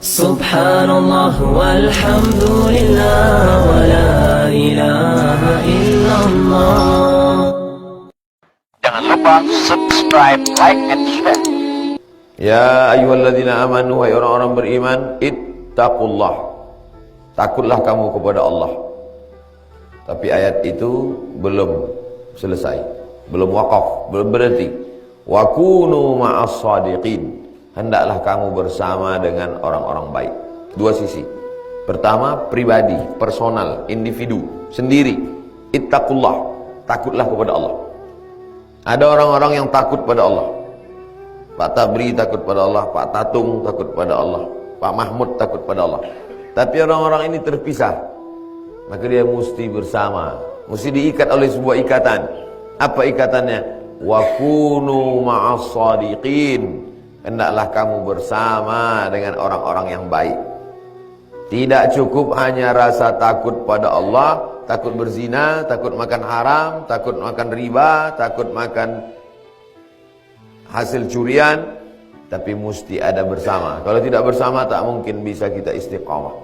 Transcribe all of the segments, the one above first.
Subhanallah walhamdulillah wa la ilaha illallah. Jangan lupa subscribe, like, and share. Ya ayyuhalladzina amanu, wahai orang-orang beriman, ittaqullah. Takutlah kamu kepada Allah. Tapi ayat itu belum selesai, belum waqaf, belum berhenti. Wa kunu ma'as shadiqin. Hendaklah kamu bersama dengan orang-orang baik. Dua sisi. Pertama, pribadi, personal, individu, sendiri. Ittaqullah. Takutlah kepada Allah. Ada orang-orang yang takut pada Allah. Pak Tabri takut pada Allah, Pak Tatung takut pada Allah, Pak Mahmud takut pada Allah. Tapi orang-orang ini terpisah. Maka dia mesti bersama, mesti diikat oleh sebuah ikatan. Apa ikatannya? Wa kunu ma'as shadiqin. Hendaklah kamu bersama dengan orang-orang yang baik. Tidak cukup hanya rasa takut pada Allah, takut berzina, takut makan haram, takut makan riba, takut makan hasil curian, tapi mesti ada bersama. Kalau tidak bersama tak mungkin bisa kita istiqamah.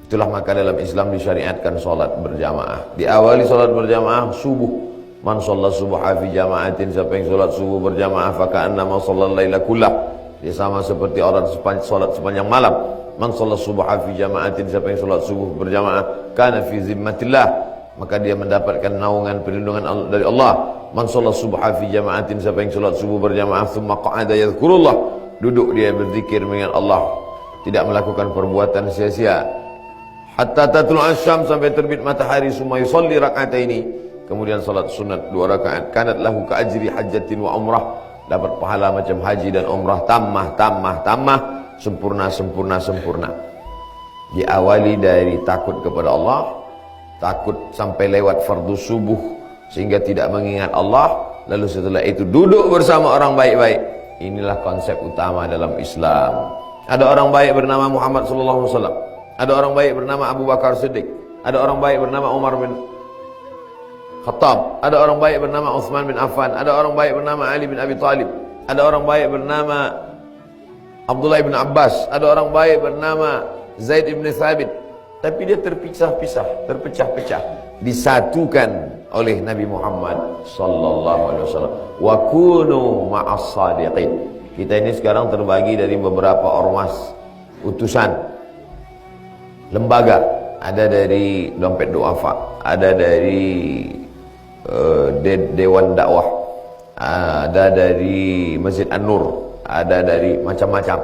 Itulah maka dalam Islam disyariatkan salat berjamaah. Diawali salat berjamaah subuh. Man shalla subha fi jama'atin, siapa yang salat subuh berjamaah faka'annama shallal laila kullah. Dia sama seperti orang salat sepanjang malam. Man shalla subha fi jama'atin, siapa yang salat subuh berjamaah kana fi zimmatillah, maka dia mendapatkan naungan perlindungan dari Allah. Man shalla subha fi jama'atin, siapa yang salat subuh berjamaah thumma qa'ada yadhkurullah, duduk dia berzikir mengingat Allah, tidak melakukan perbuatan sia-sia. Hatta tatlul asyam, sampai terbit matahari. Summa yusalli rak'ataini, kemudian salat sunat 2 rakaat. Kanat lahu ka ajri hajjatin wa umrah, dapat pahala macam haji dan umrah. Tammah, sempurna. Diawali dari takut kepada Allah, takut sampai lewat fardu subuh sehingga tidak mengingat Allah, lalu setelah itu duduk bersama orang baik-baik. Inilah konsep utama dalam Islam. Ada orang baik bernama Muhammad sallallahu alaihi wasallam, ada orang baik bernama Abu Bakar Siddiq, ada orang baik bernama Umar bin Khattab, ada orang baik bernama Utsman bin Affan, ada orang baik bernama Ali bin Abi Thalib, ada orang baik bernama Abdullah bin Abbas, ada orang baik bernama Zaid bin Thabit. Tapi dia terpisah-pisah, terpecah-pecah, disatukan oleh Nabi Muhammad sallallahu alaihi wasallam. Wa kunu ma'as shadiqin. Kita ini sekarang terbagi dari beberapa ormas, utusan, lembaga. Ada dari Dompet Duafa, ada dari Dewan Dakwah, ada dari Masjid An-Nur, ada dari macam-macam.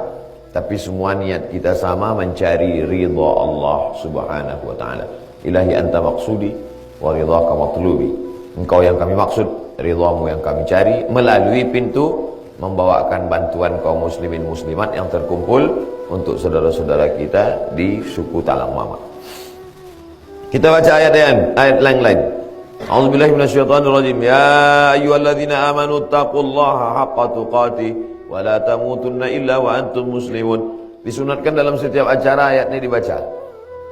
Tapi semua niat kita sama, mencari ridha Allah subhanahu wa ta'ala. Ilahi anta maqsudi wa ridhaka matlubi. Engkau yang kami maksud, ridhamu yang kami cari, melalui pintu membawakan bantuan kaum muslimin muslimat yang terkumpul untuk saudara-saudara kita di suku Talang Mama. Kita baca ayat lain. A'udzubillahi minasyaitonirrajim. Ya ayyuhalladzina amanu taqullaha haqqa tuqatih wa la tamutunna illa wa antum muslimun. Disunatkan dalam setiap acara ayat ini dibaca.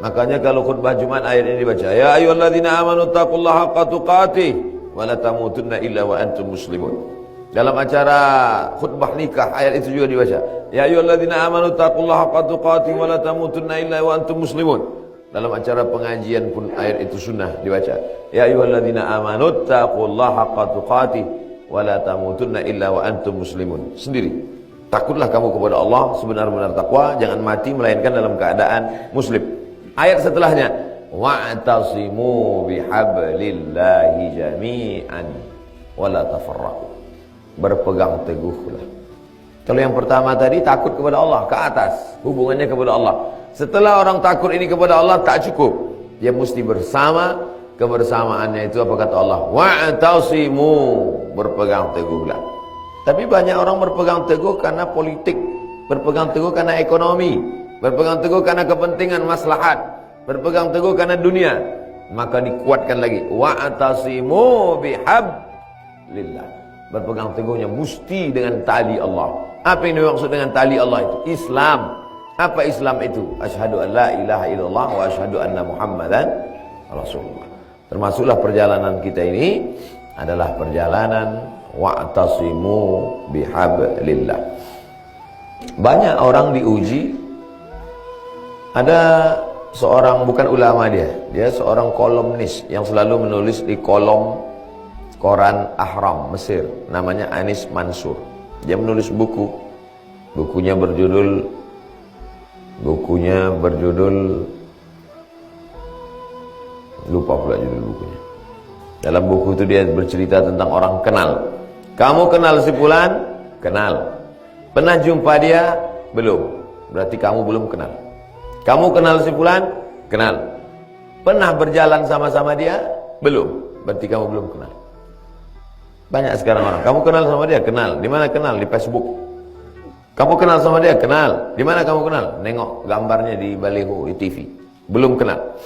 Makanya kalau khutbah Jumat ayat ini dibaca. Ya ayyuhalladzina amanu taqullaha haqqa tuqatih wa la tamutunna illa wa antum muslimun. Dalam acara khutbah nikah ayat itu juga dibaca. Ya ayyuhalladzina amanu taqullaha haqqa tuqatih wa la tamutunna illa wa antum muslimun. Dalam acara pengajian pun ayat itu sunnah dibaca. Ya ayyuhalladzina amanu taqullaha haqqa tuqatih wa la tamutunna illa wa antum muslimun. Sendiri. Takutlah kamu kepada Allah sebenar-benar takwa, jangan mati melainkan dalam keadaan muslim. Ayat setelahnya, wa'tasimu bihablillahi jami'an wa la tafarraqu. Berpegang teguhlah. Kalau yang pertama tadi takut kepada Allah, ke atas, hubungannya kepada Allah. Setelah orang takut ini kepada Allah tak cukup, dia mesti bersama. Kebersamaannya itu apa kata Allah? Wa'tasimu, berpegang teguhlah. Tapi banyak orang berpegang teguh karena politik, berpegang teguh karena ekonomi, berpegang teguh karena kepentingan maslahat, berpegang teguh karena dunia. Maka dikuatkan lagi, wa'tasimu bihablillah. Berpegang teguhnya mesti dengan tali Allah. Apa yang dimaksud dengan tali Allah itu? Islam. Apa Islam itu? Asyhadu an la ilaha illallah wa asyhadu anna Muhammadan Rasulullah. Termasuklah perjalanan kita ini adalah perjalanan wa'tasimu bihablillah. Banyak orang diuji Ada seorang, bukan ulama dia seorang kolumnis yang selalu menulis di kolom koran Ahram Mesir, namanya Anis Mansur. Dia menulis bukunya berjudul lupa pula judul bukunya. Dalam buku itu dia bercerita tentang orang kenal. Kamu kenal si fulan? Kenal. Pernah jumpa dia? Belum. Berarti kamu belum kenal. Kamu kenal si fulan? Kenal. Pernah berjalan sama-sama dia? Belum. Berarti kamu belum kenal. Banyak sekarang orang. Kamu kenal sama dia? Kenal. Di mana kenal? Di Facebook. Kamu kenal sama dia? Kenal. Di mana kamu kenal? Nengok gambarnya di baliho di TV. Belum kenal.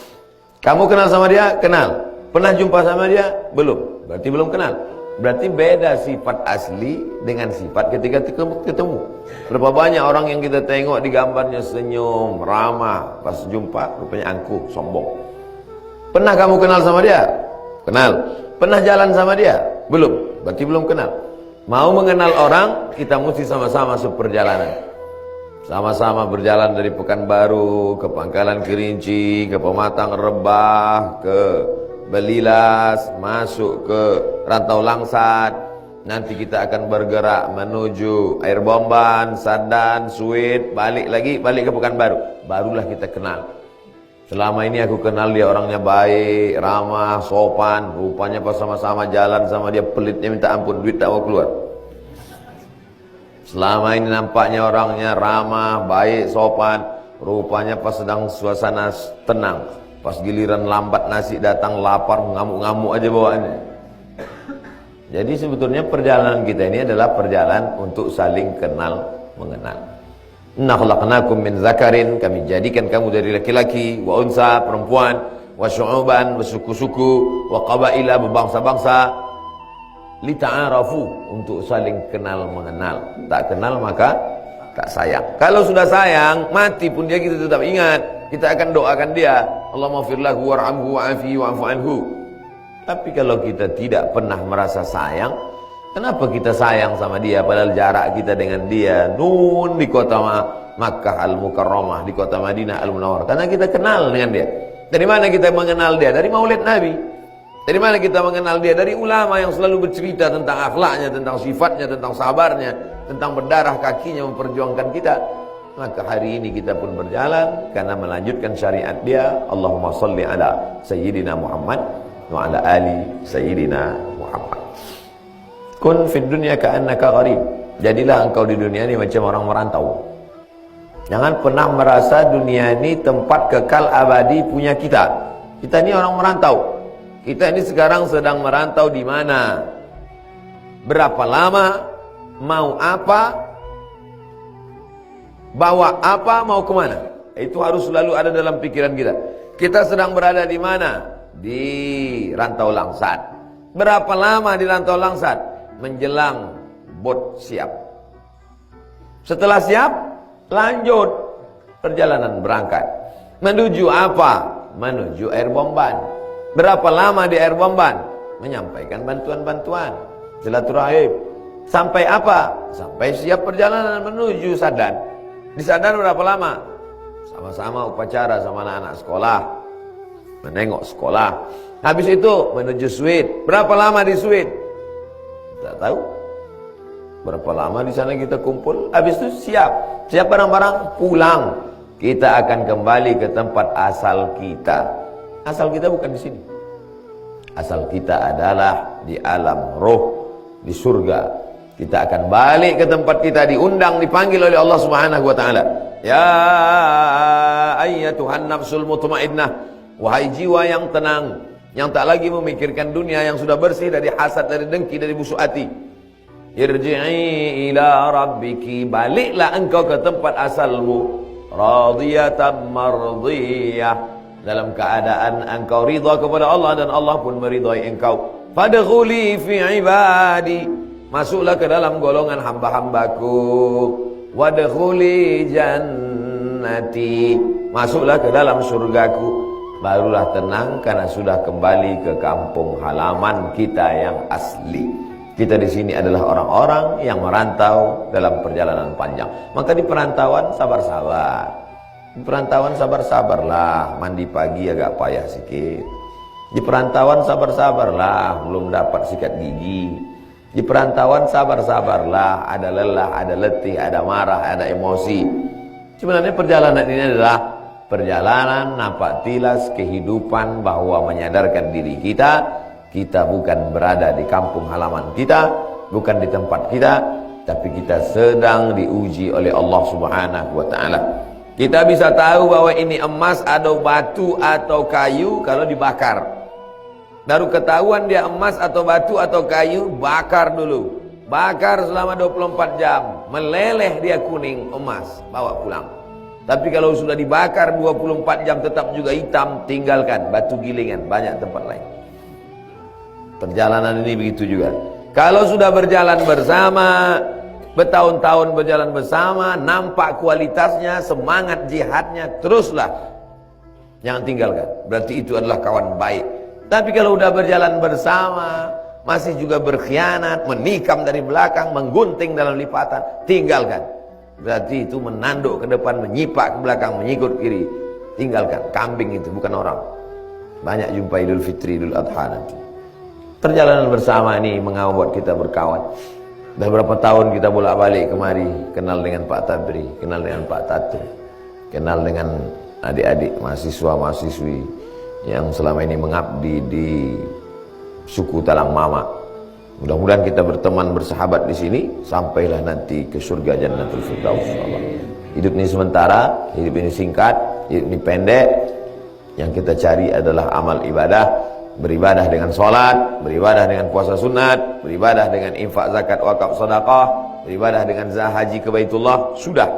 Kamu kenal sama dia? Kenal. Pernah jumpa sama dia? Belum. Berarti belum kenal. Berarti beda sifat asli dengan sifat ketika ketemu. Berapa banyak orang yang kita tengok di gambarnya senyum, ramah, pas jumpa rupanya angkuh, sombong. Pernah kamu kenal sama dia? Kenal. Pernah jalan sama dia? Belum. Berarti belum kenal. Mau mengenal orang, kita mesti sama-sama seperjalanan. Sama-sama berjalan dari Pekanbaru ke Pangkalan Kerinci, ke Pematang Rebah, ke Belilas, masuk ke Rantau Langsat. Nanti kita akan bergerak menuju Air Bomban, Sadan, Suit, balik ke Pekanbaru. Barulah kita kenal. Selama ini aku kenal dia orangnya baik, ramah, sopan. Rupanya pas sama-sama jalan sama dia pelitnya minta ampun, duit tak mau keluar. Selama ini nampaknya orangnya ramah, baik, sopan. Rupanya pas sedang suasana tenang, pas giliran lambat nasi datang, lapar, ngamuk-ngamuk aja bawaannya. Jadi sebetulnya perjalanan kita ini adalah perjalanan untuk saling kenal mengenal. Inna khalaqnakum min zakarin, kami jadikan kamu dari laki-laki, wa unsa, perempuan, wa syu'uban, bersuku-suku, wa qabaila, berbangsa-bangsa, lita'arafu, untuk saling kenal mengenal. Tak kenal maka tak sayang. Kalau sudah sayang, mati pun dia kita tetap ingat. Kita akan doakan dia, Allahumma ighfir lahu warhamhu wa'afihi wa'fu anhu. Tapi kalau kita tidak pernah merasa sayang, kenapa kita sayang sama dia padahal jarak kita dengan dia nun di kota Makkah Al-Mukarramah, di kota Madinah Al-Munawwarah? Karena kita kenal dengan dia. Dari mana kita mengenal dia? Dari maulid Nabi. Dari mana kita mengenal dia? Dari ulama yang selalu bercerita tentang akhlaknya, tentang sifatnya, tentang sabarnya, tentang berdarah kakinya memperjuangkan kita. Maka hari ini kita pun berjalan karena melanjutkan syariat dia. Allahumma salli ala Sayyidina Muhammad wa ala ali Sayyidina Muhammad. Kun fid dunya ka'annaka gharib. Jadilah engkau di dunia ini macam orang merantau. Jangan pernah merasa dunia ini tempat kekal abadi punya kita. Kita ini orang merantau. Kita ini sekarang sedang merantau di mana? Berapa lama? Mau apa? Bawa apa? Mau kemana? Itu harus selalu ada dalam pikiran kita. Kita sedang berada di mana? Di Rantau Langsat. Berapa lama di Rantau Langsat? Menjelang bot siap. Setelah siap, lanjut perjalanan berangkat. Menuju apa? Menuju Air Bomban. Berapa lama di Air Bomban? Menyampaikan bantuan-bantuan, silaturahim. Sampai apa? Sampai siap perjalanan menuju Sadan. Di Sadan berapa lama? Sama-sama upacara sama anak-anak sekolah, menengok sekolah. Habis itu menuju Suit. Berapa lama di Suit? Tak tahu. Berapa lama di sana kita kumpul? Habis itu siap barang-barang, pulang. Kita akan kembali ke tempat asal kita. Asal kita bukan di sini. Asal kita adalah di alam roh, di surga. Kita akan balik ke tempat kita, diundang, dipanggil oleh Allah Subhanahu wa taala. Ya ayyatuhan nafsul mutmainnah, wahai jiwa yang tenang, yang tak lagi memikirkan dunia, yang sudah bersih dari hasad, dari dengki, dari busuk hati. Irji'i ila rabbiki, baliklah engkau ke tempat asalmu, radiyatan mardiyah, dalam keadaan engkau ridha kepada Allah dan Allah pun meridai engkau. Fadkhuli fi ibadi, masuklah ke dalam golongan hamba-hambaku. Wadkhuli jannati, masuklah ke dalam surgaku. Barulah tenang karena sudah kembali ke kampung halaman kita yang asli. Kita di sini adalah orang-orang yang merantau dalam perjalanan panjang. Maka di perantauan sabar-sabar. Di perantauan sabar-sabarlah, mandi pagi agak payah sikit. Di perantauan sabar-sabarlah, belum dapat sikat gigi. Di perantauan sabar-sabarlah, ada lelah, ada letih, ada marah, ada emosi. Sebenarnya perjalanan ini adalah perjalanan nampak tilas kehidupan, bahwa menyadarkan diri kita bukan berada di kampung halaman kita, bukan di tempat kita, tapi kita sedang diuji oleh Allah Subhanahu wa taala. Kita bisa tahu bahwa ini emas atau batu atau kayu kalau dibakar. Baru ketahuan dia emas atau batu atau kayu, bakar dulu. Bakar selama 24 jam, meleleh dia kuning emas, bawa pulang. Tapi kalau sudah dibakar 24 jam tetap juga hitam, tinggalkan, batu gilingan, banyak tempat lain. Perjalanan ini begitu juga. Kalau sudah berjalan bersama, bertahun-tahun berjalan bersama, nampak kualitasnya, semangat jihadnya, teruslah, jangan tinggalkan. Berarti itu adalah kawan baik. Tapi kalau sudah berjalan bersama, masih juga berkhianat, menikam dari belakang, menggunting dalam lipatan, tinggalkan. Berarti itu menanduk ke depan, menyipak ke belakang, menyikut kiri, tinggalkan. Kambing itu bukan orang. Banyak jumpa Idul Fitri, Idul Adha nanti. Perjalanan bersama ini membuat kita berkawan. Dah berapa tahun kita bolak-balik kemari, kenal dengan Pak Tabri, kenal dengan Pak Tatu, kenal dengan adik-adik mahasiswa-mahasiswi yang selama ini mengabdi di suku Talang Mama. Mudah-mudahan kita berteman, bersahabat di sini sampailah nanti ke surga Jannatul Firdaus insyaallah. Hidup ini sementara, hidup ini singkat, hidup ini pendek. Yang kita cari adalah amal ibadah, beribadah dengan sholat, beribadah dengan puasa sunat, beribadah dengan infak zakat wakaf sedekah, beribadah dengan haji ke Baitullah, sudah.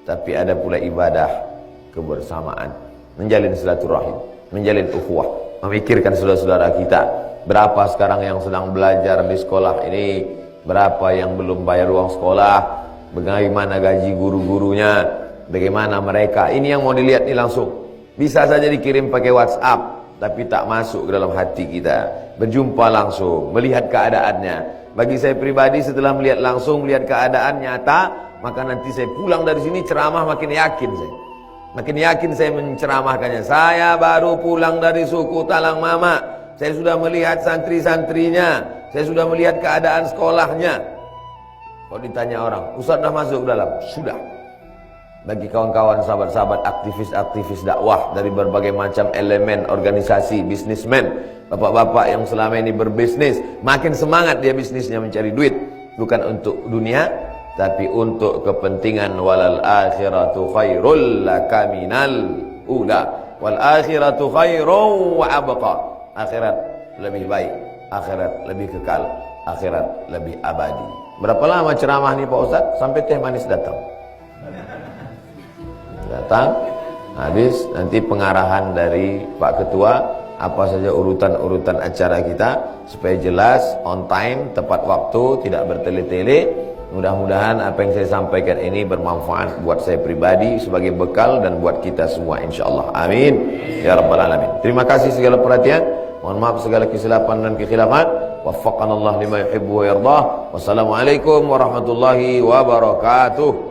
Tapi ada pula ibadah kebersamaan, menjalin silaturahim, menjalin ukhuwah, memikirkan saudara-saudara kita. Berapa sekarang yang sedang belajar di sekolah ini, berapa yang belum bayar uang sekolah, bagaimana gaji guru-gurunya, bagaimana mereka. Ini yang mau dilihat ini langsung. Bisa saja dikirim pakai WhatsApp, tapi tak masuk ke dalam hati kita. Berjumpa langsung, melihat keadaannya. Bagi saya pribadi, setelah melihat langsung, melihat keadaan nyata, maka nanti saya pulang dari sini ceramah makin yakin saya. Makin yakin saya menceramahkannya. Saya baru pulang dari suku Talang Mama, saya sudah melihat santri-santrinya, saya sudah melihat keadaan sekolahnya. Kalau ditanya orang, Ustaz dah masuk dalam? Sudah. Bagi kawan-kawan, sahabat-sahabat, aktivis-aktivis dakwah dari berbagai macam elemen organisasi, bisnismen, bapak-bapak yang selama ini berbisnis, makin semangat dia bisnisnya mencari duit, bukan untuk dunia, tapi untuk kepentingan walal akhiratu khairul laka minal ula wal akhiratu khairun wa abqa. Akhirat lebih baik, akhirat lebih kekal, akhirat lebih abadi. Berapa lama ceramah nih Pak Ustaz? Sampai teh manis datang. Datang, habis nanti pengarahan dari Pak Ketua, apa saja urutan-urutan acara kita, supaya jelas, on time, tepat waktu, tidak bertele-tele. Mudah-mudahan apa yang saya sampaikan ini bermanfaat buat saya pribadi sebagai bekal dan buat kita semua insyaallah. Amin ya rabbal alamin. Terima kasih segala perhatian. Mohon maaf segala kesilapan dan kekhilafan. Waffaqanallah lima yuhibbu wa yardah. Wassalamualaikum warahmatullahi wabarakatuh.